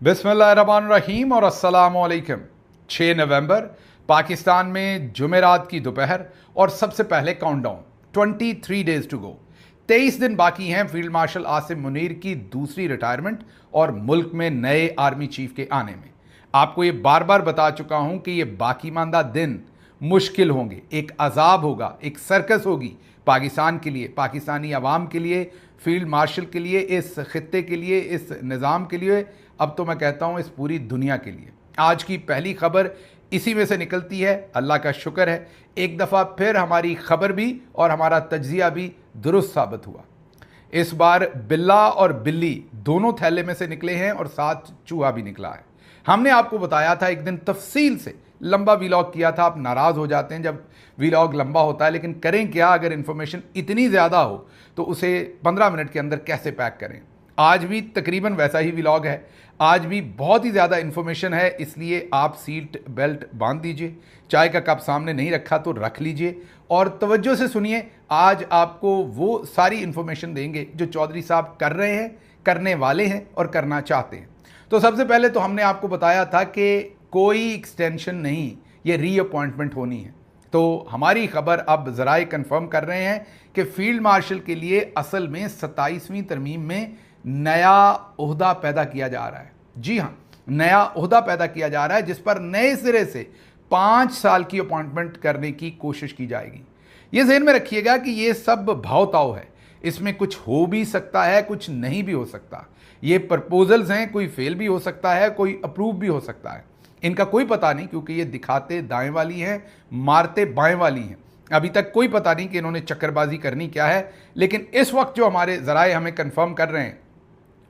बिस्मिल्लाहिर्रहमानिर्रहीम और अस्सलामुअलैकुम। 6 नवंबर पाकिस्तान में जुमेरात की दोपहर और सबसे पहले काउंटडाउन 23 डेज टू गो। 23 दिन बाकी हैं फील्ड मार्शल आसिम मुनीर की दूसरी रिटायरमेंट और मुल्क में नए आर्मी चीफ के आने में। आपको ये बार बार बता चुका हूं कि ये बाकी मानदा दिन मुश्किल होंगे, एक अजाब होगा, एक सर्कस होगी पाकिस्तान के लिए, पाकिस्तानी अवाम के लिए, फील्ड मार्शल के लिए, इस खित्ते के लिए, इस निज़ाम के लिए, अब तो मैं कहता हूं इस पूरी दुनिया के लिए। आज की पहली खबर इसी में से निकलती है। अल्लाह का शुक्र है, एक दफ़ा फिर हमारी खबर भी और हमारा तज्जिया भी दुरुस्त साबित हुआ। इस बार बिल्ला और बिल्ली दोनों थैले में से निकले हैं और साथ चूहा भी निकला है। हमने आपको बताया था एक दिन तफसील से, लंबा वीलॉग किया था। आप नाराज़ हो जाते हैं जब वीलॉग लंबा होता है, लेकिन करें क्या, अगर इन्फॉर्मेशन इतनी ज़्यादा हो तो उसे 15 मिनट के अंदर कैसे पैक करें। आज भी तकरीबन वैसा ही व्लॉग है। आज भी बहुत ही ज़्यादा इन्फॉर्मेशन है, इसलिए आप सीट बेल्ट बांध दीजिए, चाय का कप सामने नहीं रखा तो रख लीजिए और तवज्जो से सुनिए। आज आपको वो सारी इन्फॉर्मेशन देंगे जो चौधरी साहब कर रहे हैं, करने वाले हैं और करना चाहते हैं। तो सबसे पहले तो हमने आपको बताया था कि कोई एक्सटेंशन नहीं, ये रीअपॉइंटमेंट होनी है। तो हमारी खबर अब ज़राए कंफर्म कर रहे हैं कि फील्ड मार्शल के लिए असल में 27वीं तरमीम में नया ओहदा पैदा किया जा रहा है। जी हां, नया ओहदा पैदा किया जा रहा है जिस पर नए सिरे से 5 साल की अपॉइंटमेंट करने की कोशिश की जाएगी। यह ज़हन में रखिएगा कि यह सब भाव-ताव है, इसमें कुछ हो भी सकता है, कुछ नहीं भी हो सकता। ये प्रपोजल्स हैं, कोई फेल भी हो सकता है, कोई अप्रूव भी हो सकता है। इनका कोई पता नहीं, क्योंकि ये दिखाते दाएं वाली हैं, मारते बाएं वाली हैं। अभी तक कोई पता नहीं कि इन्होंने चक्करबाजी करनी क्या है। लेकिन इस वक्त जो हमारे ज़राए हमें कंफर्म कर रहे हैं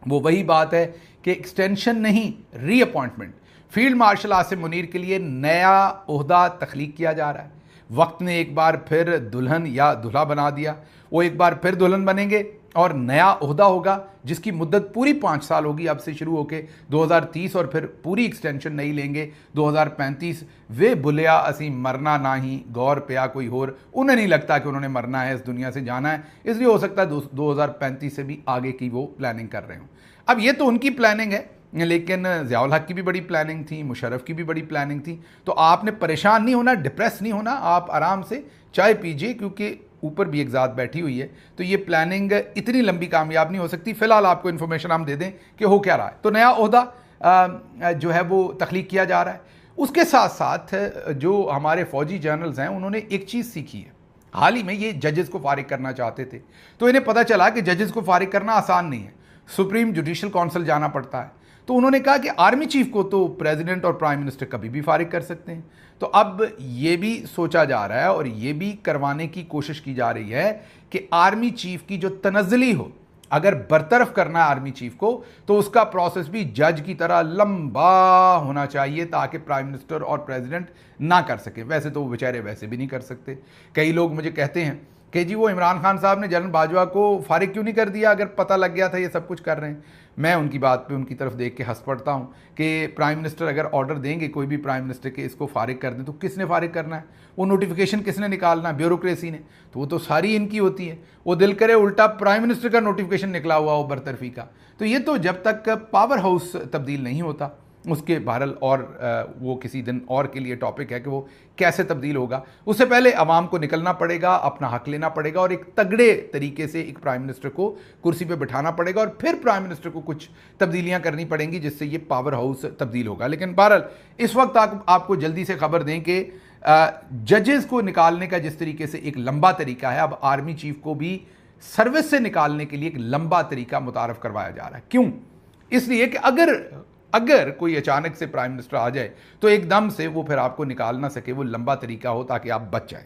वो वही बात है कि एक्सटेंशन नहीं, reappointment. Field marshal Asim Munir के लिए नया ओहदा तख्लीक किया जा रहा है। वक्त ने एक बार फिर दुल्हन या दूल्हा बना दिया, वो एक बार फिर दुल्हन बनेंगे और नया ओहदा होगा जिसकी मुद्दत पूरी 5 साल होगी, अब से शुरू होकर 2030 और फिर पूरी एक्सटेंशन नहीं लेंगे 2035। वे बुलिया असी मरना ना ही गौर पिया कोई होर, उन्हें नहीं लगता कि उन्होंने मरना है, इस दुनिया से जाना है, इसलिए हो सकता है 2035 से भी आगे की वो प्लानिंग कर रहे हो। अब ये तो उनकी प्लानिंग है, लेकिन ज़ियाउल हक की भी बड़ी प्लानिंग थी, मुशर्रफ की भी बड़ी प्लानिंग थी। तो आपने परेशान नहीं होना, डिप्रेस नहीं होना, आप आराम से चाय पीजिए, क्योंकि ऊपर भी एक ज़ात बैठी हुई है। तो ये प्लानिंग इतनी लंबी कामयाब नहीं हो सकती। फ़िलहाल आपको इन्फॉर्मेशन हम दे दें कि हो क्या रहा है। तो नया ओहदा जो है वो तख्लीक किया जा रहा है। उसके साथ साथ जो हमारे फ़ौजी जनरल्स हैं उन्होंने एक चीज़ सीखी है। हाल ही में ये जजेस को फारिग करना चाहते थे, तो इन्हें पता चला कि जजेस को फारिग करना आसान नहीं है, सुप्रीम जुडिशल काउंसिल जाना पड़ता है। तो उन्होंने कहा कि आर्मी चीफ को तो प्रेसिडेंट और प्राइम मिनिस्टर कभी भी फारिग कर सकते हैं। तो अब ये भी सोचा जा रहा है और ये भी करवाने की कोशिश की जा रही है कि आर्मी चीफ की जो तनज़्ज़ुली हो, अगर बरतरफ करना है आर्मी चीफ को, तो उसका प्रोसेस भी जज की तरह लंबा होना चाहिए ताकि प्राइम मिनिस्टर और प्रेसिडेंट ना कर सके। वैसे तो वो बेचारे वैसे भी नहीं कर सकते। कई लोग मुझे कहते हैं कि जी वो इमरान खान साहब ने जनरल बाजवा को फारिग क्यों नहीं कर दिया, अगर पता लग गया था ये सब कुछ कर रहे हैं। मैं उनकी बात पे उनकी तरफ देख के हंस पड़ता हूँ कि प्राइम मिनिस्टर अगर ऑर्डर देंगे, कोई भी प्राइम मिनिस्टर के इसको फारिग कर दें, तो किसने फारिग करना है, वो नोटिफिकेशन किसने निकालना है, ब्यूरोक्रेसी ने। तो वो तो सारी इनकी होती है। वो दिल करे उल्टा प्राइम मिनिस्टर का नोटिफिकेशन निकला हुआ हो बरतरफी का। तो ये तो जब तक पावर हाउस तब्दील नहीं होता, उसके बहरल और वो किसी दिन और के लिए टॉपिक है कि वो कैसे तब्दील होगा। उससे पहले अवाम को निकलना पड़ेगा, अपना हक लेना पड़ेगा और एक तगड़े तरीके से एक प्राइम मिनिस्टर को कुर्सी पे बिठाना पड़ेगा और फिर प्राइम मिनिस्टर को कुछ तब्दीलियां करनी पड़ेंगी जिससे ये पावर हाउस तब्दील होगा। लेकिन बहरल इस वक्त आपको जल्दी से खबर दें कि जजेस को निकालने का जिस तरीके से एक लंबा तरीका है, अब आर्मी चीफ को भी सर्विस से निकालने के लिए एक लंबा तरीका मुतारफ करवाया जा रहा है। क्यों? इसलिए कि अगर कोई अचानक से प्राइम मिनिस्टर आ जाए तो एकदम से वो फिर आपको निकाल ना सके, वो लंबा तरीका हो ताकि आप बच जाएं।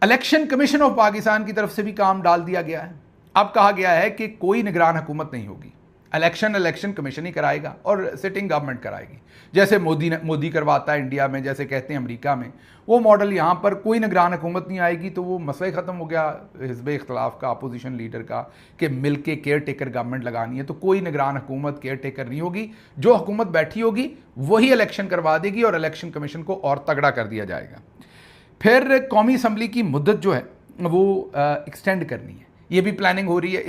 इलेक्शन कमीशन ऑफ पाकिस्तान की तरफ से भी काम डाल दिया गया है। अब कहा गया है कि कोई निगरान हुकूमत नहीं होगी, इलेक्शन कमीशन ही कराएगा और सिटिंग गवर्नमेंट कराएगी। जैसे मोदी करवाता है इंडिया में, जैसे कहते हैं अमेरिका में, वो मॉडल यहाँ पर कोई निगरान हुकूमत नहीं आएगी। तो वो मसला ख़त्म हो गया हिज़्ब इख्तिलाफ का, अपोजिशन लीडर का, कि मिल के केयर टेकर गवर्नमेंट लगानी है। तो कोई निगरान हुकूमत केयर टेकर नहीं होगी, जो हुकूमत बैठी होगी वही इलेक्शन करवा देगी और इलेक्शन कमीशन को और तगड़ा कर दिया जाएगा। फिर कौमी असम्बली की मुद्दत जो है वो एक्सटेंड करनी है। ये भी प्लानिंग हो रही है।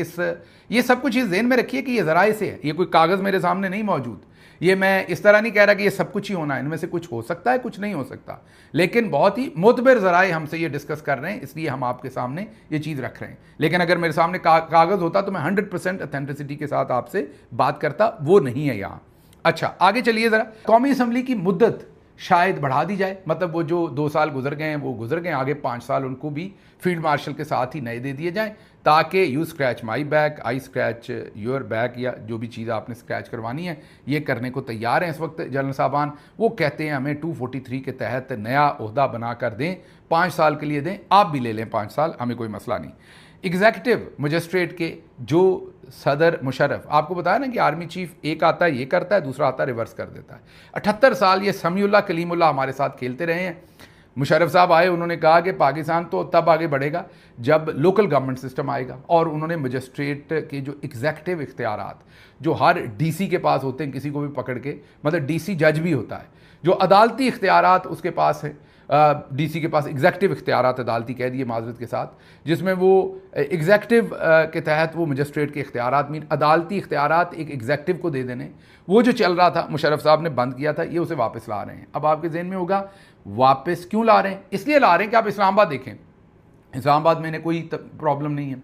ये सब कुछ इस ज़हन में रखिए कि ये ज़राए से है, ये कोई कागज़ मेरे सामने नहीं मौजूद। ये मैं इस तरह नहीं कह रहा कि ये सब कुछ ही होना है, इनमें से कुछ हो सकता है, कुछ नहीं हो सकता, लेकिन बहुत ही मुतबर ज़राए हमसे ये डिस्कस कर रहे हैं, इसलिए हम आपके सामने ये चीज़ रख रहे हैं। लेकिन अगर मेरे सामने कागज़ होता तो मैं 100% ऑथेंटिसिटी के साथ आपसे बात करता, वो नहीं है यहाँ। अच्छा, आगे चलिए ज़रा। कौमी असम्बली की मुद्दत शायद बढ़ा दी जाए, मतलब वो जो 2 साल गुजर गए हैं वो गुजर गए, आगे 5 साल उनको भी फील्ड मार्शल के साथ ही नए दे दिए जाएं, ताकि you scratch my back, I scratch your back, या जो भी चीज़ आपने स्क्रैच करवानी है ये करने को तैयार हैं इस वक्त जनरल साहबान। वो कहते हैं हमें 243 के तहत नया ओहदा बना कर दें, 5 साल के लिए दें, आप भी ले लें 5 साल, हमें कोई मसला नहीं। एग्जीक्यूटिव मजिस्ट्रेट के जो सदर मुशर्रफ, आपको बताया ना कि आर्मी चीफ एक आता है ये करता है, दूसरा आता है रिवर्स कर देता है। 78 साल ये समीउल्लाह कलीमुल्लाह हमारे साथ खेलते रहे हैं। मुशर्रफ साहब आए, उन्होंने कहा कि पाकिस्तान तो तब आगे बढ़ेगा जब लोकल गवर्नमेंट सिस्टम आएगा, और उन्होंने मजिस्ट्रेट के जो एग्जीक्यूटिव इख्तियारात जो हर डीसी के पास होते हैं, किसी को भी पकड़ के, मतलब डीसी जज भी होता है, जो अदालती इख्तियारात उसके पास है, डीसी के पास एग्जीक्यूटिव इख्तियारात अदालती कह दिए माजरत के साथ, जिसमें वो एग्जीक्यूटिव के तहत वो मजिस्ट्रेट के इख्तियारात मीन अदालती इख्तियारात एक एग्जीक्यूटिव को दे देने, वो जो चल रहा था मुशर्रफ साहब ने बंद किया था, ये उसे वापस ला रहे हैं। अब आपके जहन में होगा वापस क्यों ला रहे हैं? इसलिए ला रहे हैं कि आप इस्लामाबाद देखें, इस्लामाबाद में कोई प्रॉब्लम नहीं है,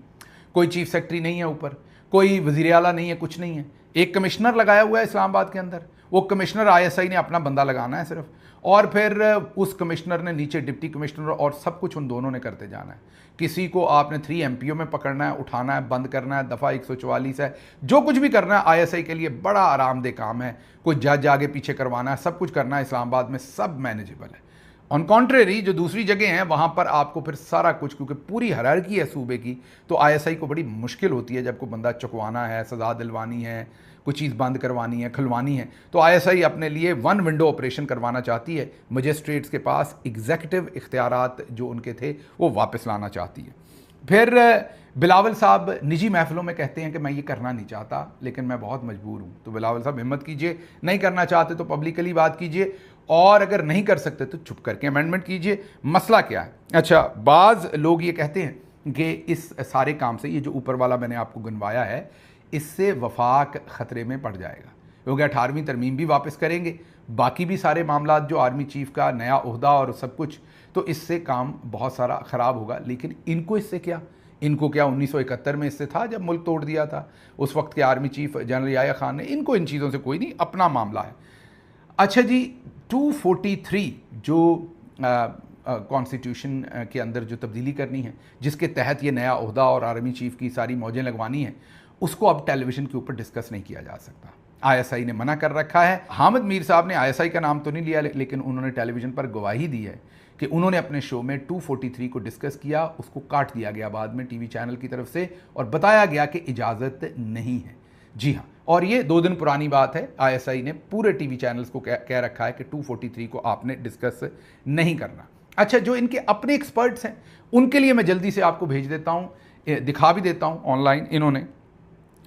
कोई चीफ सेक्रेटरी नहीं है ऊपर, कोई वज़ीर आला नहीं है, कुछ नहीं है, एक कमिश्नर लगाया हुआ है इस्लामाबाद के अंदर, वो कमिश्नर ISI ने अपना बंदा लगाना है सिर्फ, और फिर उस कमिश्नर ने नीचे डिप्टी कमिश्नर और सब कुछ उन दोनों ने करते जाना है। किसी को आपने 3 MPO में पकड़ना है, उठाना है, बंद करना है, दफ़ा 144 है, जो कुछ भी करना है ISI के लिए बड़ा आरामदेह काम है। कोई जज आगे पीछे करवाना है, सब कुछ करना है इस्लामाबाद में, सब मैनेजेबल है। ऑन कॉन्ट्रेरी जो दूसरी जगह हैं वहाँ पर आपको फिर सारा कुछ, क्योंकि पूरी हायरार्की है सूबे की, तो ISI को बड़ी मुश्किल होती है जब कोई बंदा चुकवाना है, सज़ा दिलवानी है, कुछ चीज़ बंद करवानी है, खुलवानी है, तो ISI अपने लिए 1 विंडो ऑपरेशन करवाना चाहती है, मजिस्ट्रेट्स के पास एग्जीक्यूटिव इख्तियारात जो उनके थे वो वापस लाना चाहती है। फिर बिलावल साहब निजी महफिलों में कहते हैं कि मैं ये करना नहीं चाहता लेकिन मैं बहुत मजबूर हूँ, तो बिलावल साहब हिम्मत कीजिए, नहीं करना चाहते तो पब्लिकली बात कीजिए, और अगर नहीं कर सकते तो चुप करके अमेंडमेंट कीजिए। मसला क्या है? अच्छा, बाज़ लोग ये कहते हैं कि इस सारे काम से, ये जो ऊपर वाला मैंने आपको गिनवाया है, इससे वफाक ख़तरे में पड़ जाएगा, क्योंकि 18वीं तरमीम भी वापस करेंगे, बाकी भी सारे मामला जो आर्मी चीफ का नया ओहदा और सब कुछ, तो इससे काम बहुत सारा ख़राब होगा। लेकिन इनको इससे क्या, इनको क्या 1971 में इससे था जब मुल्क तोड़ दिया था उस वक्त के आर्मी चीफ जनरल याया खान ने, इनको इन चीज़ों से कोई नहीं, अपना मामला है। अच्छा जी, 243 जो कॉन्स्टिट्यूशन के अंदर जो तब्दीली करनी है, जिसके तहत ये नया ओहदा और आर्मी चीफ की सारी मौजें लगवानी है, उसको अब टेलीविज़न के ऊपर डिस्कस नहीं किया जा सकता। ISI ने मना कर रखा है। हामिद मीर साहब ने ISI का नाम तो नहीं लिया, लेकिन उन्होंने टेलीविज़न पर गवाही दी है कि उन्होंने अपने शो में 243 को डिस्कस किया, उसको काट दिया गया बाद में टीवी चैनल की तरफ से, और बताया गया कि इजाज़त नहीं है। जी हाँ, और ये 2 दिन पुरानी बात है, ISI ने पूरे टीवी चैनल्स को कह रखा है कि 243 को आपने डिस्कस नहीं करना। अच्छा, जो इनके अपने एक्सपर्ट्स हैं उनके लिए मैं जल्दी से आपको भेज देता हूँ, दिखा भी देता हूँ ऑनलाइन। इन्होंने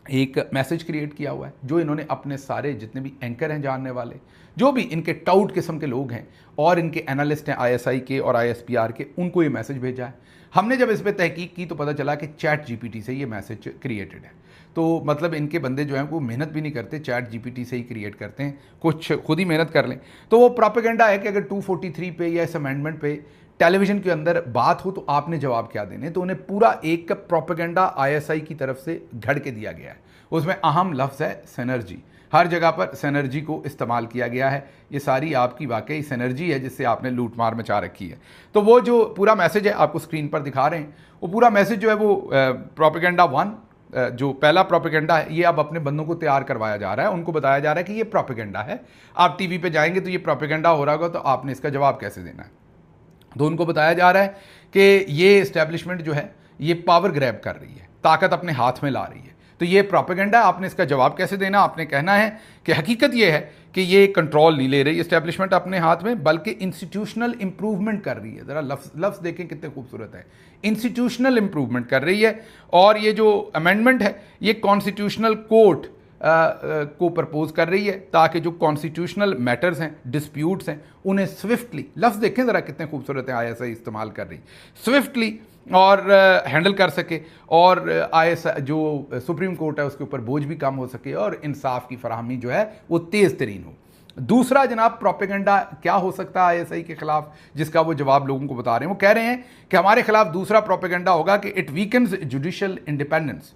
एक मैसेज क्रिएट किया हुआ है, जो इन्होंने अपने सारे जितने भी एंकर हैं जानने वाले, जो भी इनके टाउट किस्म के लोग हैं और इनके एनालिस्ट हैं ISI के और ISPR के, उनको ये मैसेज भेजा है। हमने जब इस पर तहकीक की तो पता चला कि ChatGPT से ये मैसेज क्रिएटेड है। तो मतलब इनके बंदे जो हैं वो मेहनत भी नहीं करते, ChatGPT से ही क्रिएट करते हैं, कुछ खुद ही मेहनत कर लें। तो वो प्रोपेगेंडा है कि अगर 243 पे या इस अमेंडमेंट पे टेलीविज़न के अंदर बात हो तो आपने जवाब क्या देने। तो उन्हें पूरा एक प्रोपेगेंडा ISI की तरफ से घड़ के दिया गया है। उसमें अहम लफ्ज़ है सिनर्जी, हर जगह पर सिनर्जी को इस्तेमाल किया गया है। ये सारी आपकी वाकई सिनर्जी है जिससे आपने लूट मार मचा रखी है। तो वो जो पूरा मैसेज है आपको स्क्रीन पर दिखा रहे हैं, वो पूरा मैसेज जो है वो प्रोपेगेंडा 1 जो पहला प्रोपेगेंडा है, ये अब अपने बंदों को तैयार करवाया जा रहा है, उनको बताया जा रहा है कि ये प्रोपेगेंडा है। आप टीवी पे जाएंगे तो ये प्रोपेगेंडा हो रहा होगा, तो आपने इसका जवाब कैसे देना है। तो उनको बताया जा रहा है कि ये इस्टेब्लिशमेंट जो है ये पावर ग्रैब कर रही है, ताकत अपने हाथ में ला रही है, तो ये प्रोपेगेंडा, आपने इसका जवाब कैसे देना। आपने कहना है कि हकीकत ये है कि ये कंट्रोल नहीं ले रही इस्टेब्लिशमेंट अपने हाथ में, बल्कि इंस्टीट्यूशनल इंप्रूवमेंट कर रही है। ज़रा लफ्ज़ देखें कितने खूबसूरत है, इंस्टीट्यूशनल इंप्रूवमेंट कर रही है। और ये जो अमेंडमेंट है ये कॉन्स्टिट्यूशनल कोर्ट को प्रपोज कर रही है, ताकि जो कॉन्स्टिट्यूशनल मैटर्स हैं, डिस्प्यूट्स हैं, उन्हें स्विफ्टली, लफ्ज़ देखें ज़रा कितने खूबसूरत है ISI इस्तेमाल कर रही, स्विफ्टली और हैंडल कर सके, और IS जो सुप्रीम कोर्ट है उसके ऊपर बोझ भी कम हो सके, और इंसाफ की फराहमी जो है वो तेज़ तरीन हो। दूसरा जनाब प्रोपेगेंडा क्या हो सकता है ISI के खिलाफ, जिसका वो जवाब लोगों को बता रहे हैं। वो कह रहे हैं कि हमारे खिलाफ दूसरा प्रोपेगेंडा होगा कि इट वीकन्स जुडिशियल इंडिपेंडेंस।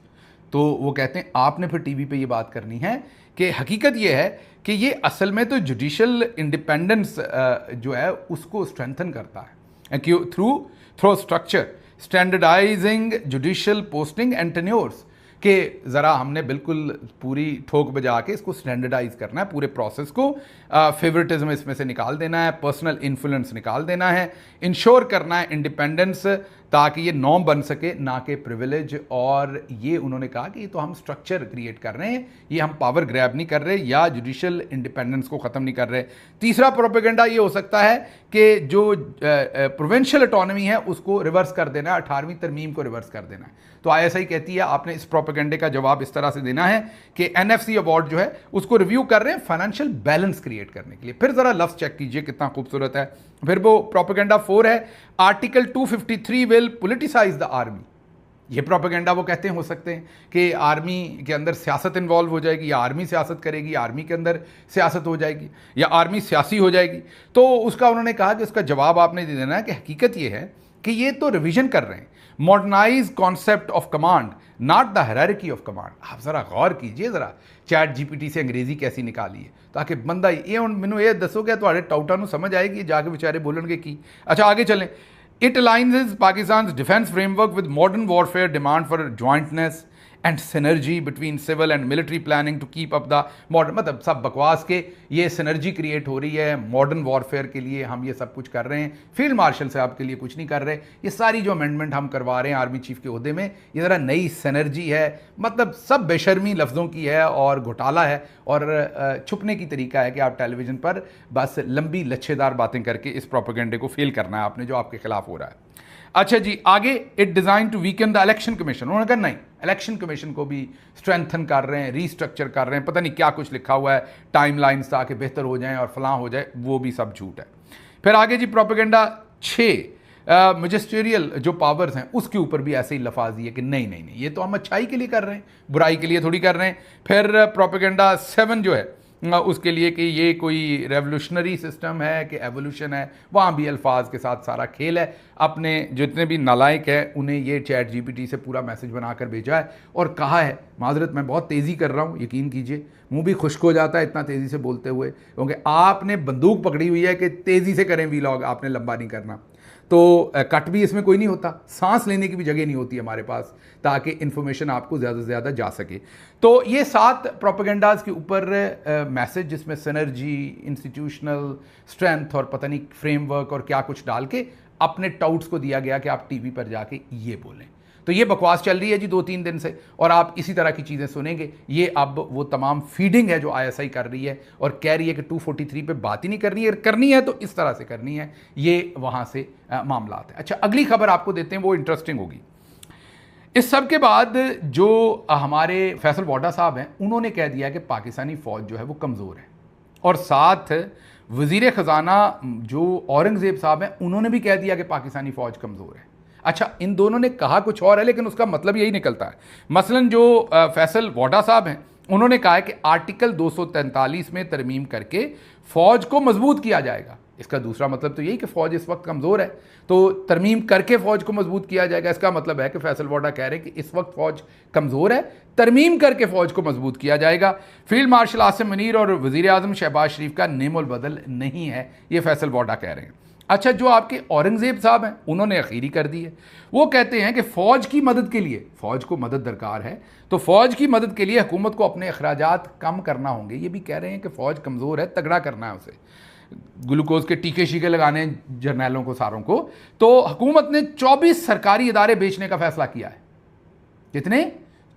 तो वो कहते हैं आपने फिर टीवी पे ये बात करनी है कि हकीकत ये है कि ये असल में तो जुडिशियल इंडिपेंडेंस जो है उसको स्ट्रेंथन करता है through structure standardising judicial posting and tenures, कि ज़रा हमने बिल्कुल पूरी ठोक बजा के इसको स्टैंडर्डाइज करना है, पूरे प्रोसेस को फेवरेटिज्म इसमें से निकाल देना है, पर्सनल इन्फ्लुएंस निकाल देना है, इंश्योर करना है इंडिपेंडेंस, ताकि ये नॉर्म बन सके ना कि प्रिविलेज। और ये उन्होंने कहा कि ये तो हम स्ट्रक्चर क्रिएट कर रहे हैं, ये हम पावर ग्रैब नहीं कर रहे या जुडिशियल इंडिपेंडेंस को ख़त्म नहीं कर रहे। तीसरा प्रोपेगेंडा ये हो सकता है कि जो प्रोविंशियल ऑटोनॉमी है उसको रिवर्स कर देना है, 18वीं तरमीम को रिवर्स कर देना है। तो ISI कहती है आपने इस प्रोपेगेंडे का जवाब इस तरह से देना है कि NFC अवार्ड जो है उसको रिव्यू कर रहे हैं फाइनेंशियल बैलेंस क्रिएट करने के लिए। फिर ज़रा लफ्ज़ चेक कीजिए कितना खूबसूरत है। फिर वो प्रोपेगेंडा 4 है, article 253 will politicise the army. ये प्रोपेगेंडा वो कहते हैं हो सकते हैं कि आर्मी के अंदर सियासत इन्वॉल्व हो जाएगी, या आर्मी सियासत करेगी, आर्मी के अंदर सियासत हो जाएगी, या आर्मी सियासी हो जाएगी। तो उसका उन्होंने कहा कि उसका जवाब आपने दे देना है कि हकीकत ये है कि ये तो रिवीजन कर रहे हैं, modernise concept of command not the hierarchy of command. आप ज़रा गौर कीजिए, ज़रा चैट GPT से अंग्रेजी कैसी निकाली है, ताकि बंदा ये हुण मैनू ये दसो कि तुहाडे टाउटां नूं समझ आएगी, जाके बेचारे बोलणगे की। अच्छा आगे चलें। It alliance Pakistan defence framework with modern warfare demand for jointness and synergy between civil and military planning to keep up the modern, मतलब सब बकवास के ये सिनर्जी क्रिएट हो रही है मॉडर्न वॉरफेयर के लिए, हम ये सब कुछ कर रहे हैं, फील्ड मार्शल साहब के लिए कुछ नहीं कर रहे। ये सारी जो अमेंडमेंट हम करवा रहे हैं आर्मी चीफ के ओहदे में, ये ज़रा नई सिनर्जी है, मतलब सब बेशर्मी लफ्ज़ों की है और घोटाला है, और छुपने की तरीका है कि आप टेलीविज़न पर बस लंबी लच्छेदार बातें करके इस प्रोपेगेंडे को फेल करना है आपने, जो आपके खिलाफ हो रहा है। अच्छा जी आगे, it designed to weaken the election commission. उन्होंने कहा नहीं, इलेक्शन कमीशन को भी स्ट्रेंथन कर रहे हैं, रीस्ट्रक्चर कर रहे हैं, पता नहीं क्या कुछ लिखा हुआ है टाइमलाइंस ताकि बेहतर हो जाएं और फलां हो जाए, वो भी सब झूठ है। फिर आगे जी प्रोपेगेंडा 6, मैजिस्टेरियल जो पावर्स हैं उसके ऊपर भी ऐसे ही लफाजी है कि नहीं नहीं नहीं, ये तो हम अच्छाई के लिए कर रहे हैं, बुराई के लिए थोड़ी कर रहे हैं। फिर प्रोपेगेंडा 7 जो है उसके लिए कि ये कोई रेवोल्यूशनरी सिस्टम है कि एवोल्यूशन है, वहाँ भी अल्फाज के साथ सारा खेल है। अपने जितने भी नालायक हैं उन्हें ये चैट GPT से पूरा मैसेज बनाकर भेजा है और कहा है, माजरत मैं बहुत तेज़ी कर रहा हूँ, यकीन कीजिए मुंह भी खुश्क हो जाता है इतना तेज़ी से बोलते हुए, क्योंकि आपने बंदूक पकड़ी हुई है कि तेज़ी से करें वीलॉग, आपने लंबा नहीं करना। तो कट भी इसमें कोई नहीं होता, सांस लेने की भी जगह नहीं होती हमारे पास, ताकि इन्फॉर्मेशन आपको ज़्यादा से ज़्यादा जा सके। तो ये 7 प्रोपेगेंडाज के ऊपर मैसेज, जिसमें सिनर्जी, इंस्टीट्यूशनल स्ट्रेंथ और पता नहीं फ्रेमवर्क और क्या कुछ डाल के अपने टाउट्स को दिया गया कि आप टीवी पर जाके ये बोलें। तो ये बकवास चल रही है जी 2-3 दिन से, और आप इसी तरह की चीज़ें सुनेंगे। ये अब वो तमाम फीडिंग है जो ISI कर रही है और कह रही है कि 243 पे बात ही नहीं करनी है तो इस तरह से करनी है, ये वहाँ से मामला है। अच्छा अगली खबर आपको देते हैं, वो इंटरेस्टिंग होगी। इस सब के बाद जो हमारे फैसल वाडा साहब हैं उन्होंने कह दिया कि पाकिस्तानी फ़ौज जो है वो कमज़ोर है, और साथ वज़ीर ख़जाना जो औरंगज़ेब साहब हैं उन्होंने भी कह दिया कि पाकिस्तानी फ़ौज कमज़ोर है। अच्छा इन दोनों ने कहा कुछ और है, लेकिन उसका मतलब यही निकलता है। मसलन जो फैसल वाडा साहब हैं उन्होंने कहा है कि आर्टिकल 243 में तरमीम करके फ़ौज को मजबूत किया जाएगा। इसका दूसरा मतलब तो यही कि फ़ौज इस वक्त कमज़ोर है, तो तरमीम करके फ़ौज को मजबूत किया जाएगा। इसका मतलब है कि फैसल वाडा कह रहे हैं कि इस वक्त फ़ौज कमज़ोर है, तरमीम करके फ़ौज को मजबूत किया जाएगा। फील्ड मार्शल आसिम मुनीर और वज़ीर आज़म शहबाज शरीफ का नेमोल बदल नहीं है, ये फैसल वाडा कह रहे हैं। अच्छा जो आपके औरंगज़ेब साहब हैं उन्होंने अखीरी कर दी है, वो कहते हैं कि फ़ौज की मदद के लिए, फ़ौज को मदद दरकार है, तो फ़ौज की मदद के लिए हुकूमत को अपने अखराजात कम करना होंगे। ये भी कह रहे हैं कि फ़ौज कमज़ोर है, तगड़ा करना है उसे, ग्लूकोज के टीके शीके लगाने जर्नैलों को सारों को। तो हुकूमत ने 24 सरकारी इदारे बेचने का फैसला किया है। कितने?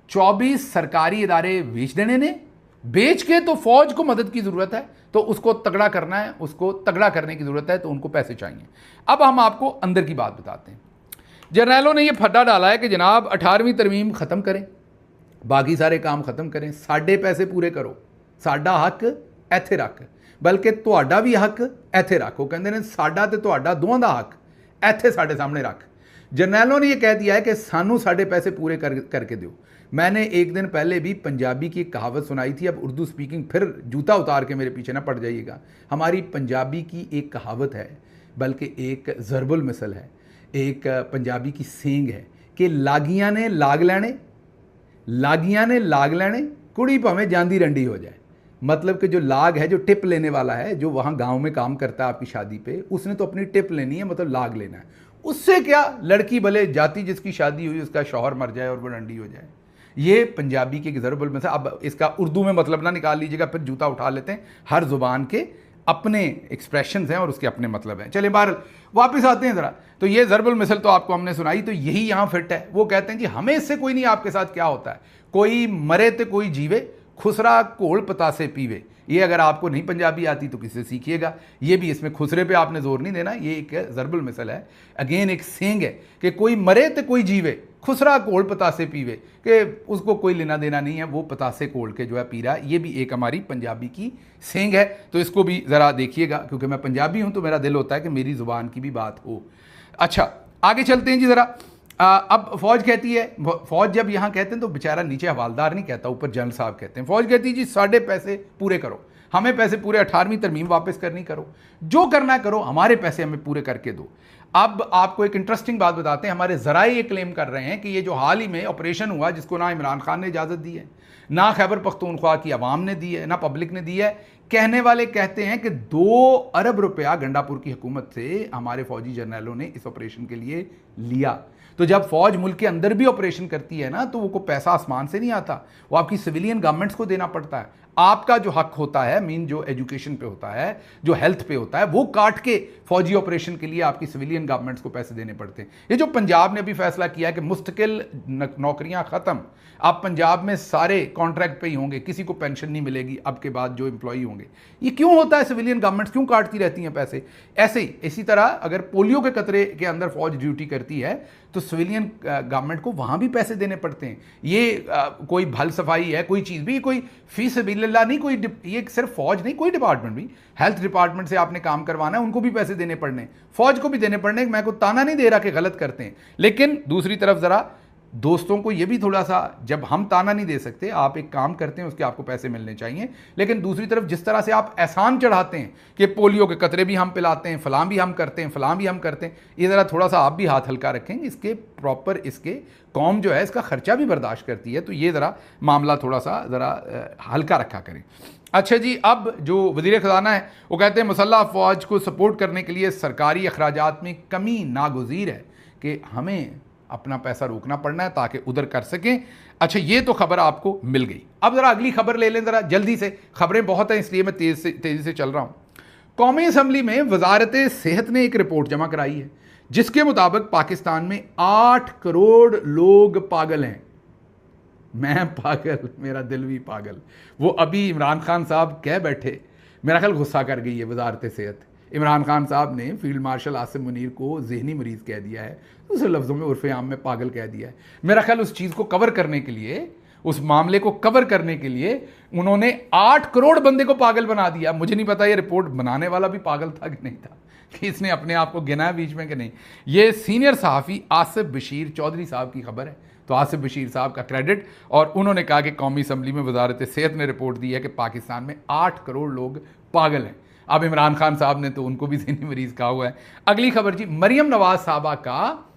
24 सरकारी इदारे बेच देने ने, बेच के तो फ़ौज को मदद की ज़रूरत है, तो उसको तगड़ा करना है, उसको तगड़ा करने की ज़रूरत है, तो उनको पैसे चाहिए। अब हम आपको अंदर की बात बताते हैं। जर्नैलों ने यह फड्डा डाला है कि जनाब 18वीं तरमीम ख़त्म करें, बाकी सारे काम ख़त्म करें, साढ़े पैसे पूरे करो, साडा हक इत्थे रख, बल्कि तुहाडा भी हक इत्थे रख। वो कहते हैं साडा ते तुहाडा दोवां दा हक इत्थे साडे सामने रख। जर्नैलों ने यह कह दिया है कि सानू साढ़े पैसे पूरे करके दो। मैंने एक दिन पहले भी पंजाबी की एक कहावत सुनाई थी, अब उर्दू स्पीकिंग फिर जूता उतार के मेरे पीछे ना पड़ जाइएगा। हमारी पंजाबी की एक कहावत है, बल्कि एक ज़रबुल मिसल है, एक पंजाबी की सेंग है कि लागियां ने लाग लैने कुड़ी भावें जांदी रंडी हो जाए। मतलब कि जो लाग है, जो टिप लेने वाला है, जो वहाँ गांव में काम करता है आपकी शादी पे, उसने तो अपनी टिप लेनी है, मतलब लाग लेना है। उससे क्या, लड़की भले जाती जिसकी शादी हुई उसका शौहर मर जाए और वो रंडी हो जाए। ये पंजाबी के ज़रबुल मिसल। अब इसका उर्दू में मतलब ना निकाल लीजिएगा, फिर जूता उठा लेते हैं। हर ज़ुबान के अपने एक्सप्रेशंस हैं और उसके अपने मतलब हैं। चलिए बाहर वापस आते हैं ज़रा। तो ये ज़रबुल मिसल तो आपको हमने सुनाई, तो यही यहाँ फिट है। वो कहते हैं जी हमें इससे कोई नहीं, आपके साथ क्या होता है, कोई मरे तो कोई जीवे, खुसरा घोल पतासे पीवे। ये अगर आपको नहीं पंजाबी आती तो किससे सीखिएगा। ये भी इसमें खुसरे पे आपने जोर नहीं देना, ये एक ज़रबुल मिसल है। अगेन एक सेंग है कि कोई मरे तो कोई जीवे, खुसरा घोल पतासे पीवे, कि उसको कोई लेना देना नहीं है, वो पतासे घोल के जो है पी रहा है। ये भी एक हमारी पंजाबी की सेंग है, तो इसको भी ज़रा देखिएगा, क्योंकि मैं पंजाबी हूँ तो मेरा दिल होता है कि मेरी ज़ुबान की भी बात हो। अच्छा आगे चलते हैं जी ज़रा। अब फौज कहती है, फौज जब यहाँ कहते हैं तो बेचारा नीचे हवालदार नहीं कहता, ऊपर जनरल साहब कहते हैं। फौज कहती है जी साढ़े पैसे पूरे करो, हमें पैसे पूरे 18वीं तरमीम वापस करनी, करो जो करना करो, हमारे पैसे हमें पूरे करके दो। अब आपको एक इंटरेस्टिंग बात बताते हैं, हमारे ज़राए ये क्लेम कर रहे हैं कि ये जो हाल ही में ऑपरेशन हुआ, जिसको ना इमरान खान ने इजाज़त दी है, ना खैबर पख्तूनख्वा की अवाम ने दी है, ना पब्लिक ने दी है। कहने वाले कहते हैं कि 2 अरब रुपया गंडापुर की हुकूमत से हमारे फौजी जर्नैलों ने इस ऑपरेशन के लिए लिया। तो जब फौज मुल्क के अंदर भी ऑपरेशन करती है ना, तो वो को पैसा आसमान से नहीं आता, वो आपकी सिविलियन गवर्नमेंट्स को देना पड़ता है। आपका जो हक होता है, मीन जो एजुकेशन पे होता है, जो हेल्थ पे होता है, वो काट के फौजी ऑपरेशन के लिए आपकी सिविलियन गवर्नमेंट्स को पैसे देने पड़ते हैं। ये जो पंजाब ने भी फैसला किया है कि मुस्तकिल नौकरियां खत्म, आप पंजाब में सारे कॉन्ट्रैक्ट पे ही होंगे, किसी को पेंशन नहीं मिलेगी अब के बाद जो एम्प्लॉई होंगे। ये क्यों होता है? सिविलियन गवर्नमेंट्स क्यों काटती रहती हैं पैसे? ऐसे ही इसी तरह अगर पोलियो के कतरे के अंदर फौज ड्यूटी करती है तो सिविलियन गवर्नमेंट को वहां भी पैसे देने पड़ते हैं। ये कोई भल सफाई है, कोई चीज़ भी, कोई फीस बिल्ला नहीं, कोई ये सिर्फ फौज नहीं, कोई डिपार्टमेंट भी, हेल्थ डिपार्टमेंट से आपने काम करवाना है, उनको भी पैसे देने पड़ने, फौज को भी देने पड़ने। मैं को ताना नहीं दे रहा कि गलत करते हैं, लेकिन दूसरी तरफ ज़रा दोस्तों को ये भी थोड़ा सा, जब हम ताना नहीं दे सकते, आप एक काम करते हैं उसके आपको पैसे मिलने चाहिए, लेकिन दूसरी तरफ जिस तरह से आप एहसान चढ़ाते हैं कि पोलियो के कतरे भी हम पिलाते हैं, फलां भी हम करते हैं, फलां भी हम करते हैं, ये ज़रा थोड़ा सा आप भी हाथ हल्का रखेंगे। इसके प्रॉपर इसके कौम जो है इसका खर्चा भी बर्दाश्त करती है, तो ये ज़रा मामला थोड़ा सा ज़रा हल्का रखा करें। अच्छा जी, अब जो वज़ीर ख़ज़ाना है वो कहते हैं मुसल्लह फ़ौज को सपोर्ट करने के लिए सरकारी अखराजात में कमी नागुज़ीर है, कि हमें अपना पैसा रोकना पड़ना है ताकि उधर कर सकें। अच्छा, ये तो खबर आपको मिल गई। अब ज़रा अगली खबर ले लें ज़रा जल्दी से, खबरें बहुत हैं इसलिए मैं तेज़ी से चल रहा हूँ। कौमी असम्बली में वजारत सेहत ने एक रिपोर्ट जमा कराई है जिसके मुताबिक पाकिस्तान में 8 करोड़ लोग पागल हैं। मैं पागल, मेरा दिल भी पागल। वो अभी इमरान खान साहब कह बैठे, मेरा ख्याल गुस्सा कर गई है वजारत सेहत। इमरान खान साहब ने फील्ड मार्शल आसिम मुनीर को जहनी मरीज़ कह दिया है, दूसरे लफ्ज़ों में उर्फ़ आम में पागल कह दिया है। मेरा ख्याल उस चीज़ को कवर करने के लिए, उस मामले को कवर करने के लिए उन्होंने 8 करोड़ बंदे को पागल बना दिया। मुझे नहीं पता ये रिपोर्ट बनाने वाला भी पागल था कि नहीं था, कि इसने अपने आप को गिना है बीच में कि नहीं। ये सीनियर सहाफ़ी आसिफ बशीर चौधरी साहब की खबर है, तो आसिफ बशीर साहब का क्रेडिट। और उन्होंने कहा कि कौमी असम्बली में वजारत सेहत ने रिपोर्ट दी है कि पाकिस्तान में 8 करोड़ लोग पागल हैं। अब इमरान खान साहब ने तो उनको भी ज़हनी मरीज़ कहा हुआ है। अगली खबर जी, मरियम नवाज साहबा का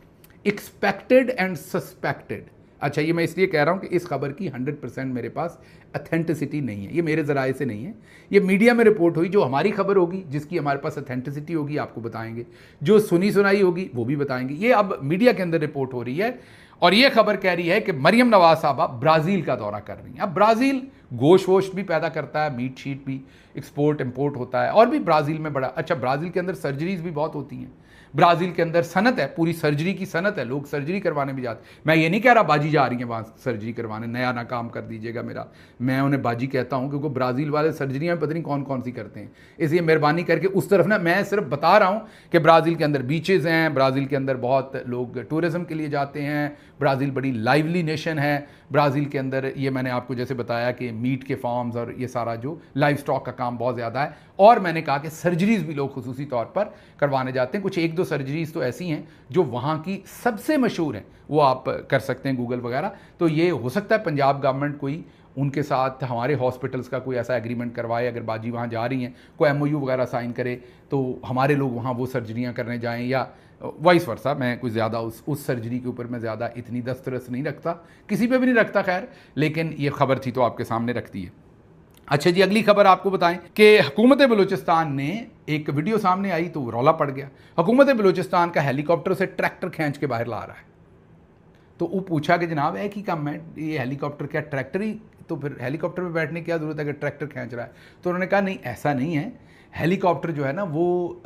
एक्सपेक्टेड एंड सस्पेक्टेड। अच्छा, ये मैं इसलिए कह रहा हूँ कि इस खबर की 100% मेरे पास अथेंटिसिटी नहीं है, ये मेरे ज़राए से नहीं है, ये मीडिया में रिपोर्ट हुई। जो हमारी खबर होगी, जिसकी हमारे पास अथेंटिसिटी होगी, आपको बताएंगे। जो सुनी सुनाई होगी वो भी बताएंगे। ये अब मीडिया के अंदर रिपोर्ट हो रही है और ये खबर कह रही है कि मरियम नवाज साहबा ब्राज़ील का दौरा कर रही हैं। अब ब्राज़ील गोश्त वोश्त भी पैदा करता है, मीट शीट भी एक्सपोर्ट इम्पोर्ट होता है, और भी ब्राज़ील में बड़ा अच्छा, ब्राज़ील के अंदर सर्जरीज भी बहुत होती हैं। ब्राज़ील के अंदर सनत है, पूरी सर्जरी की सनत है, लोग सर्जरी करवाने भी जाते। मैं ये नहीं कह रहा बाजी जा रही हैं वहाँ सर्जरी करवाने, नया ना काम कर दीजिएगा मेरा, मैं उन्हें बाजी कहता हूँ क्योंकि ब्राज़ील वाले सर्जरियाँ पता नहीं कौन कौन सी करते हैं। इसलिए मेहरबानी करके उस तरफ ना, मैं सिर्फ बता रहा हूँ कि ब्राज़ील के अंदर बीचेज़ हैं, ब्राज़ील के अंदर बहुत लोग टूरिज़म के लिए जाते हैं, ब्राज़ील बड़ी लाइवली नेशन है। ब्राज़ील के अंदर ये मैंने आपको जैसे बताया कि मीट के फार्म्स और ये सारा जो लाइव स्टॉक का काम बहुत ज़्यादा है, और मैंने कहा कि सर्जरीज़ भी लोग खुसूसी तौर पर करवाने जाते हैं। कुछ 1 दो सर्जरीज तो ऐसी हैं जो वहाँ की सबसे मशहूर हैं, वो आप कर सकते हैं गूगल वगैरह। तो ये हो सकता है पंजाब गवर्नमेंट कोई उनके साथ हमारे हॉस्पिटल्स का कोई ऐसा एग्रीमेंट करवाए, अगर बाजी वहाँ जा रही हैं कोई MOU वगैरह साइन करे तो हमारे लोग वहाँ वो सर्जरियाँ करने जाएं, या वाइस वर्सा। मैं कुछ ज़्यादा उस सर्जरी के ऊपर मैं ज़्यादा इतनी दस्तरस नहीं रखता, किसी पे भी नहीं रखता खैर, लेकिन ये खबर थी तो आपके सामने रख दी है। अच्छा जी, अगली खबर आपको बताएं कि हुकूमत बलूचिस्तान ने एक वीडियो सामने आई तो रौला पड़ गया। हुकूमत बलूचिस्तान का हेलीकॉप्टर से ट्रैक्टर खींच के बाहर ला रहा है। तो वो पूछा कि जनाब एक ही काम है, ये हेलीकॉप्टर क्या ट्रैक्टर ही, तो फिर हेलीकॉप्टर में बैठने की क्या ज़रूरत है कि ट्रैक्टर खींच रहा है? तो उन्होंने कहा नहीं, ऐसा नहीं है, हेलीकॉप्टर जो है ना वो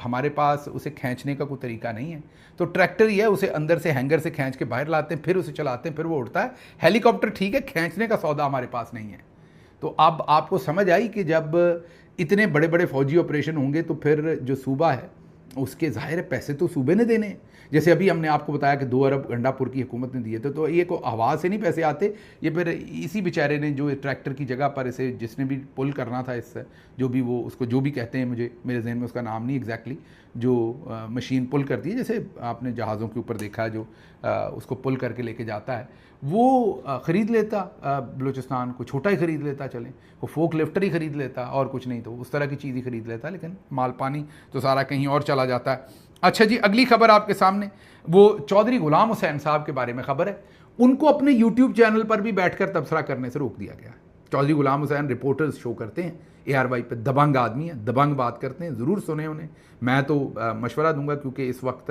हमारे पास उसे खींचने का कोई तरीका नहीं है, तो ट्रैक्टर ही है, उसे अंदर से हैंगर से खींच के बाहर लाते हैं, फिर उसे चलाते हैं, फिर वो उड़ता है। हेलीकॉप्टर ठीक है, खींचने का सौदा हमारे पास नहीं है। तो अब आपको समझ आई कि जब इतने बड़े बड़े फौजी ऑपरेशन होंगे तो फिर जो सूबा है उसके ज़ाहिर पैसे तो सूबे ने देने। जैसे अभी हमने आपको बताया कि 2 अरब गंडापुर की हुकूमत ने दिए थे, तो ये को हवा से नहीं पैसे आते, ये फिर इसी बेचारे ने जो ट्रैक्टर की जगह पर इसे जिसने भी पुल करना था, इससे जो भी वो उसको जो भी कहते हैं, मुझे मेरे जहन में उसका नाम नहीं एग्जैक्टली, जो मशीन पुल करती है, जैसे आपने जहाज़ों के ऊपर देखा है जो उसको पुल करके लेके जाता है, वो ख़रीद लेता बलूचिस्तान को, छोटा ही ख़रीद लेता, चलें वो फोक लिफ्टर ही ख़रीद लेता और कुछ नहीं तो उस तरह की चीज़ ही ख़रीद लेता, लेकिन माल पानी तो सारा कहीं और चला जाता है। अच्छा जी, अगली खबर आपके सामने वो चौधरी गुलाम हुसैन साहब के बारे में खबर है। उनको अपने YouTube चैनल पर भी बैठकर तबसरा करने से रोक दिया गया। चौधरी गुलाम हुसैन रिपोर्टर्स शो करते हैं ARY पे, दबंग आदमी है, दबंग बात करते हैं, ज़रूर सुने उन्हें। मैं तो मशवरा दूंगा क्योंकि इस वक्त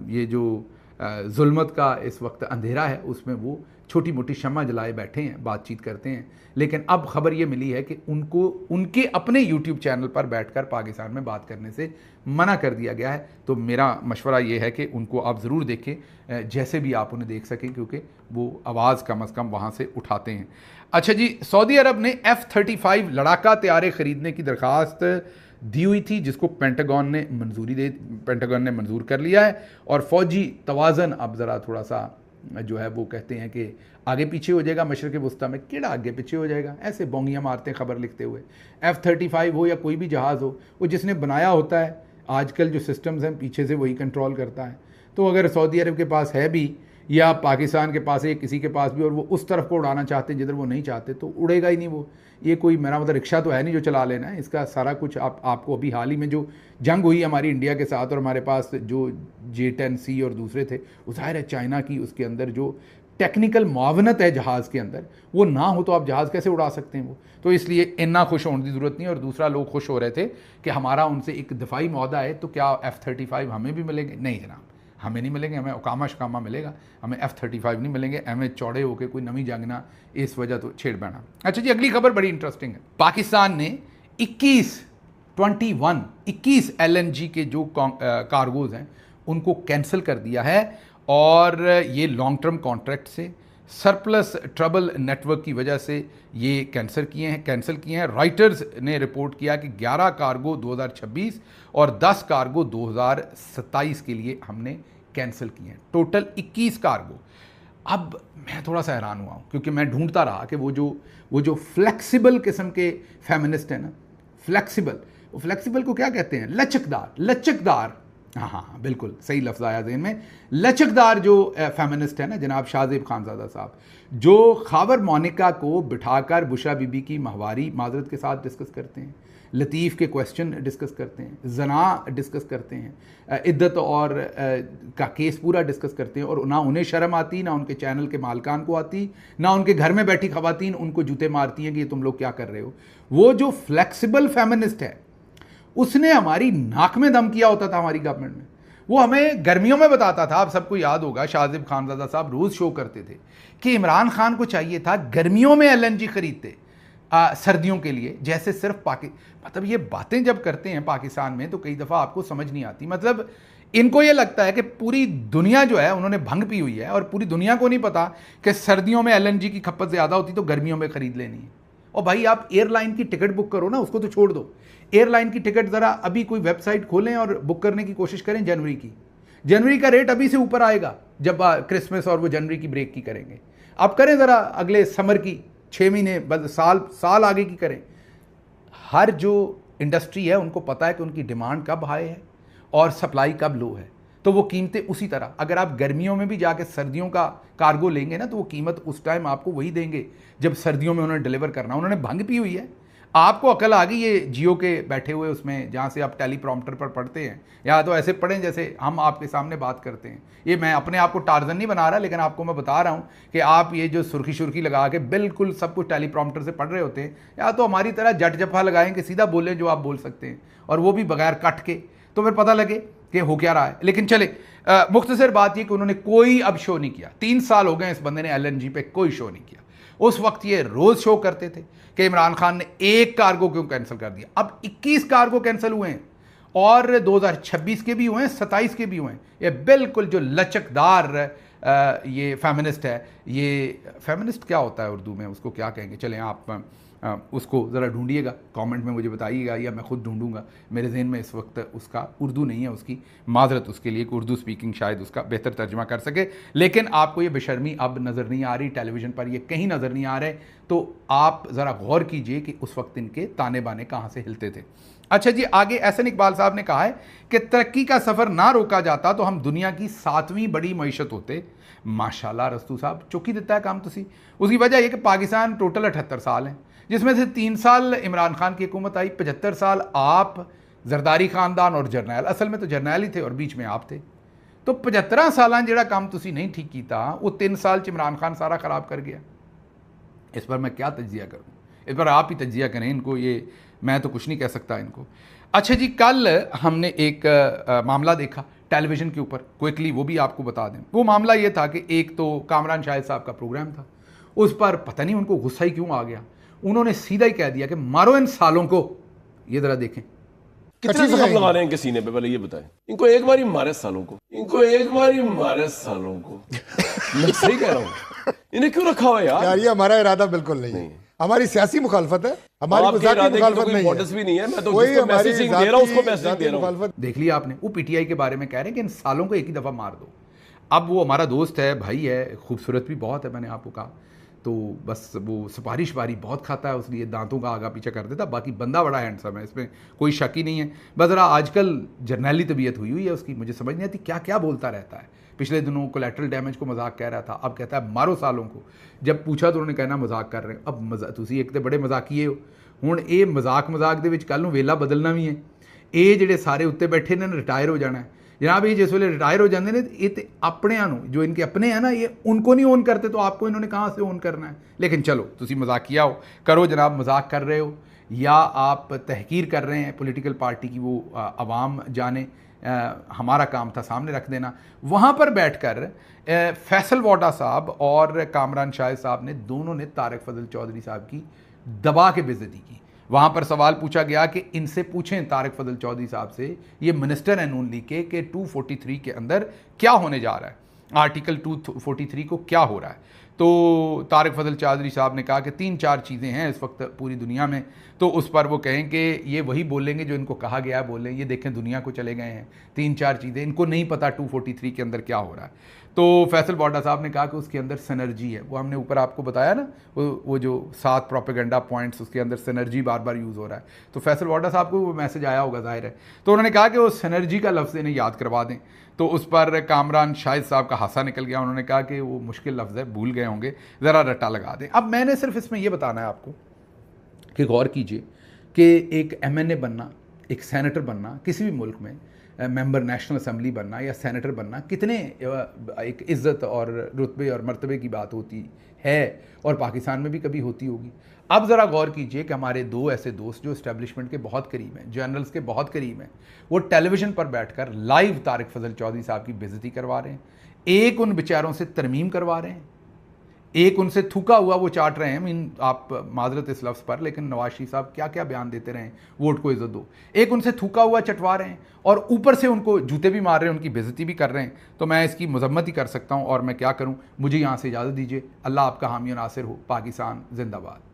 ये जो जुल्मत का इस वक्त अंधेरा है उसमें वो छोटी मोटी शम्मा जलाए बैठे हैं, बातचीत करते हैं। लेकिन अब खबर ये मिली है कि उनको उनके अपने YouTube चैनल पर बैठकर पाकिस्तान में बात करने से मना कर दिया गया है। तो मेरा मशवरा ये है कि उनको आप ज़रूर देखें, जैसे भी आप उन्हें देख सकें, क्योंकि वो आवाज़ कम अज़ कम वहाँ से उठाते हैं। अच्छा जी, सऊदी अरब ने F-35 लड़ाका तैयारे ख़रीदने की दरख्वास्त दी हुई थी, जिसको पेंटागन ने मंजूर कर लिया है। और फ़ौजी तवाज़न अब ज़रा थोड़ा सा जो है वो कहते हैं कि आगे पीछे हो जाएगा। मशरक़ वस्ता में केड़ा आगे पीछे हो जाएगा, ऐसे बोंगियाँ मारते हैं खबर लिखते हुए। F-35 हो या कोई भी जहाज़ हो, वो जिसने बनाया होता है, आजकल जो सिस्टम्स हैं पीछे से वही कंट्रोल करता है। तो अगर सऊदी अरब के पास है भी या पाकिस्तान के पास है, किसी के पास भी, और वो उस तरफ को उड़ाना चाहते हैं जिधर वो नहीं चाहते, तो उड़ेगा ही नहीं वो। ये कोई मेरा मतलब रिक्शा तो है नहीं जो चला लेना है, इसका सारा कुछ आपको अभी हाल ही में जो जंग हुई हमारी इंडिया के साथ, और हमारे पास जो J-10C और दूसरे थे, वो ज़ाहिर है चाइना की उसके अंदर जो टेक्निकल मुआवनत है जहाज़ के अंदर, वो ना हो तो आप जहाज़ कैसे उड़ा सकते हैं वो। तो इसलिए इन्ना खुश होने की ज़रूरत नहीं। और दूसरा, लोग खुश हो रहे थे कि हमारा उनसे एक दिफाई मुआहदा है, तो क्या F-35 हमें भी मिलेंगे? नहीं जनाब, हमें नहीं मिलेंगे, हमें ओकामा शकामा मिलेगा, हमें F-35 नहीं मिलेंगे। हमें चौड़े होकर कोई नवी जंग ना इस वजह तो छेड़ बैठा। अच्छा जी, अगली खबर बड़ी इंटरेस्टिंग है। पाकिस्तान ने 21 LNG के जो कार्गोज़ हैं उनको कैंसिल कर दिया है, और ये लॉन्ग टर्म कॉन्ट्रैक्ट से सरप्लस ट्रबल नेटवर्क की वजह से ये कैंसिल किए हैं। राइटर्स ने रिपोर्ट किया कि 11 कार्गो 2026 और 10 कार्गो 2027 के लिए हमने कैंसिल किए हैं, टोटल 21 कार्गो। अब मैं थोड़ा सा हैरान हुआ हूँ, क्योंकि मैं ढूंढता रहा कि वो जो फ्लेक्सिबल किस्म के फेमिनिस्ट हैं ना, फ्लेक्सिबल को क्या कहते हैं? लचकदार। हाँ, बिल्कुल सही लफ्ज़ आया ज़हन में। लचकदार जो फेमिनिस्ट है ना, जनाब शाहज़ेब खानज़ादा साहब, जो ख़ाबर मोनिका को बिठाकर बुशरा बीबी की माहवारी माजरत के साथ डिस्कस करते हैं, लतीफ़ के क्वेश्चन डिस्कस करते हैं, जना डिस्कस करते हैं, इद्दत और का केस पूरा डिस्कस करते हैं, और ना उन्हें शर्म आती, ना उनके चैनल के मालकान को आती, ना उनके घर में बैठी ख़वातीन उनको जूते मारती हैं कि ये तुम लोग क्या कर रहे हो। वो जो फ्लेक्सिबल फेमिनिस्ट है, उसने हमारी नाक में दम किया होता था हमारी गवर्नमेंट में। वो हमें गर्मियों में बताता था, आप सबको याद होगा, शाहज़ेब खानज़ादा साहब रोज़ शो करते थे कि इमरान खान को चाहिए था गर्मियों में LNG खरीदते सर्दियों के लिए, जैसे सिर्फ मतलब ये बातें जब करते हैं पाकिस्तान में तो कई दफ़ा आपको समझ नहीं आती। मतलब इनको ये लगता है कि पूरी दुनिया जो है उन्होंने भंग पी हुई है, और पूरी दुनिया को नहीं पता कि सर्दियों में LNG की खपत ज़्यादा होती तो गर्मियों में ख़रीद लेनी है। और भाई आप एयरलाइन की टिकट बुक करो ना, उसको तो छोड़ दो। एयरलाइन की टिकट ज़रा अभी कोई वेबसाइट खोलें और बुक करने की कोशिश करें जनवरी का रेट अभी से ऊपर आएगा जब क्रिसमस और वो जनवरी की ब्रेक की करेंगे। आप करें ज़रा अगले समर की 6 महीने साल आगे की करें। हर जो इंडस्ट्री है उनको पता है कि उनकी डिमांड कब हाई है और सप्लाई कब लो है, तो वो कीमतें उसी तरह। अगर आप गर्मियों में भी जाके सर्दियों का कार्गो लेंगे ना, तो वो कीमत उस टाइम आपको वही देंगे जब सर्दियों में उन्होंने डिलीवर करना। उन्होंने भंग पी हुई है। आपको अकल आ गई ये जियो के बैठे हुए उसमें, जहाँ से आप टेलीप्रॉम्प्टर पर पढ़ते हैं, या तो ऐसे पढ़ें जैसे हम आपके सामने बात करते हैं। ये मैं अपने आप को टार्जन नहीं बना रहा, लेकिन आपको मैं बता रहा हूँ कि आप ये जो सुर्खी सुर्खी लगा के बिल्कुल सब कुछ टेलीप्रॉम्प्टर से पढ़ रहे होते हैं, या तो हमारी तरह जट जफा लगाएं कि सीधा बोलें जो आप बोल सकते हैं, और वो भी बगैर कट के, तो फिर पता लगे कि हो क्या रहा है। लेकिन चले, मुख्तसर बात ये कि उन्होंने कोई अब शो नहीं किया। 3 साल हो गए इस बंदे ने LNG पे कोई शो नहीं किया। उस वक्त ये रोज शो करते थे कि इमरान खान ने एक कार्गो क्यों कैंसिल कर दिया। अब 21 कार्गो कैंसिल हुए हैं, और 2026 के भी हुए हैं, 27 के भी हुए हैं। ये बिल्कुल जो लचकदार ये फेमिनिस्ट है, ये फेमिनिस्ट क्या होता है उर्दू में, उसको क्या कहेंगे, चलें आप उसको ज़रा ढूंढिएगा, कमेंट में मुझे बताइएगा, या मैं खुद ढूंढूंगा। मेरे जहन में इस वक्त उसका उर्दू नहीं है, उसकी माजरत उसके लिए, उर्दू स्पीकिंग शायद उसका बेहतर तर्जमा कर सके। लेकिन आपको ये बेशर्मी अब नज़र नहीं आ रही, टेलीविज़न पर ये कहीं नज़र नहीं आ रहे, तो आप ज़रा गौर कीजिए कि उस वक्त इनके ताने बाने कहाँ से हिलते थे। अच्छा जी, आगे एहसन इकबाल साहब ने कहा है कि तरक्की का सफ़र ना रोका जाता तो हम दुनिया की 7वीं बड़ी मईशत होते। माशाल्लाह रस्तू साहब, चौकी देता है काम तुसी। उसकी वजह यह कि पाकिस्तान टोटल 78 साल हैं, जिसमें से 3 साल इमरान खान की हुकूमत आई, 75 साल आप, जरदारी ख़ानदान और जरनैल, असल में तो जरनैल ही थे और बीच में आप थे। तो 75 साल जो काम तुसी नहीं ठीक किया, वो 3 साल इमरान खान सारा ख़राब कर गया। इस पर मैं क्या तज्जिया करूँ, इस पर आप ही तज्जिया करें। इनको ये मैं तो कुछ नहीं कह सकता इनको। अच्छा जी, कल हमने एक मामला देखा टेलीविज़न के ऊपर, क्विकली वो भी आपको बता दें। वो मामला ये था कि एक तो कामरान शाहिद साहब का प्रोग्राम था, उस पर पता नहीं उनको गुस्सा ही क्यों आ गया, उन्होंने सीधा ही कह दिया कि मारो इन सालों को। ये जरा देखें कितने जख्म लगा रहे हैं इनके सीने पे, पहले ये बताएं। इनको एक बार ही मारे सालों को, इनको एक बार ही मारे सालों को। मैं सही कह रहा हूँ, इन्हें क्यों रखा हुआ यार? ये हमारा इरादा बिल्कुल नहीं है। हमारी सियासी मुखालफत है, हमारी मजाकी मुखालफत नहीं है। मैं तो जिसको मैसेजिंग दे रहा हूं उसको मैसेजिंग दे रहा हूं। देख लिया आपने, वो PTI के बारे में कह रहे हैं कि इन सालों को एक ही दफ़ा मार दो। अब वो हमारा दोस्त है, भाई है, खूबसूरत भी बहुत है, मैंने आपको कहा, तो बस वो सिफारिश बारी बहुत खाता है, उसलिए दांतों का आगा पीछा कर देता। बाकी बंदा बड़ा हैंडसम है, इसमें कोई शक ही नहीं है। बस ज़रा आजकल जर्नैली तबीयत हुई है उसकी, मुझे समझ नहीं आती क्या क्या बोलता रहता है। पिछले दिनों कोलेट्रल डैमेज को मजाक कह रहा था, अब कहता है मारो सालों को। जब पूछा तो उन्होंने कहना मजाक कर रहे हैं। अब तुसी एक तो बड़े मजाकीए हो, हुण ये मजाक दे विच कल नूं वेला बदलना भी है। ये जिहड़े सारे उत्ते बैठे ने रिटायर हो जाना है जनाब। ये जिस वेले रिटायर हो जाते हैं, ये तो अपने जो इनके अपने हैं ना, ये उनको नहीं ओन करते, तो आपको इन्होंने कहाँ से ओन करना है। लेकिन चलो, तुसी मजाकिया हो, करो जनाब, मजाक कर रहे हो या आप तहकीर कर रहे हैं पॉलिटिकल पार्टी की, वो अवाम जाने। हमारा काम था सामने रख देना। वहाँ पर बैठकर फैसल वाडा साहब और कामरान शाहिद साहब ने, दोनों ने तारिक फजल चौधरी साहब की दबा के बेइज्जती की। वहाँ पर सवाल पूछा गया कि इनसे पूछें, तारिक फजल चौधरी साहब से, ये मिनिस्टर हैं नून लीग के 243 के अंदर क्या होने जा रहा है, आर्टिकल 243 को क्या हो रहा है। तो तारिक फजल चौधरी साहब ने कहा कि 3-4 चीज़ें हैं इस वक्त पूरी दुनिया में। तो उस पर वो कहें कि ये वही बोलेंगे जो इनको कहा गया बोलें। ये देखें दुनिया को चले गए हैं, 3-4 चीज़ें इनको नहीं पता 243 के अंदर क्या हो रहा है। तो फैसल वाडा साहब ने कहा कि उसके अंदर सिनर्जी है। वो हमने ऊपर आपको बताया ना, वो जो 7 प्रोपेगेंडा पॉइंट्स, उसके अंदर सिनर्जी बार बार यूज़ हो रहा है। तो फैसल वाडा साहब को वो मैसेज आया होगा, जाहिर है। तो उन्होंने कहा कि वो सिनर्जी का लफ्ज़ इन्हें याद करवा दें। तो उस पर कामरान शाहिद साहब का हासा निकल गया। उन्होंने कहा कि वो मुश्किल लफ्ज़ है, भूल गए होंगे, ज़रा रट्टा लगा दें। अब मैंने सिर्फ इसमें यह बताना है आपको कि गौर कीजिए कि एक MNA बनना, एक सेनेटर बनना, किसी भी मुल्क में मेंबर नेशनल असम्बली बनना या सेनेटर बनना, कितने एक इज़्ज़त और रुतबे और मर्तबे की बात होती है, और पाकिस्तान में भी कभी होती होगी। अब ज़रा गौर कीजिए कि हमारे 2 ऐसे दोस्त जो इस्टेब्लिशमेंट के बहुत करीब हैं, जनरल्स के बहुत करीब हैं, वो टेलीविज़न पर बैठकर लाइव तारिक फजल चौधरी साहब की बेइज्जती करवा रहे हैं। एक उन बेचारों से तरमीम करवा रहे हैं, एक उनसे थूका हुआ वो चाट रहे हैं। मीन आप माजरत इस लफ्ज़ पर, लेकिन नवाज शरीफ साहब क्या क्या बयान देते रहे, वोट को इज्जत दो। एक उनसे थूका हुआ चटवा रहे हैं और ऊपर से उनको जूते भी मार रहे हैं, उनकी बेइज्जती भी कर रहे हैं। तो मैं इसकी मजम्मत ही कर सकता हूँ, और मैं क्या करूँ। मुझे यहाँ से इजाज़त दीजिए। अल्लाह आपका हामी नासिर हो। पाकिस्तान जिंदाबाद।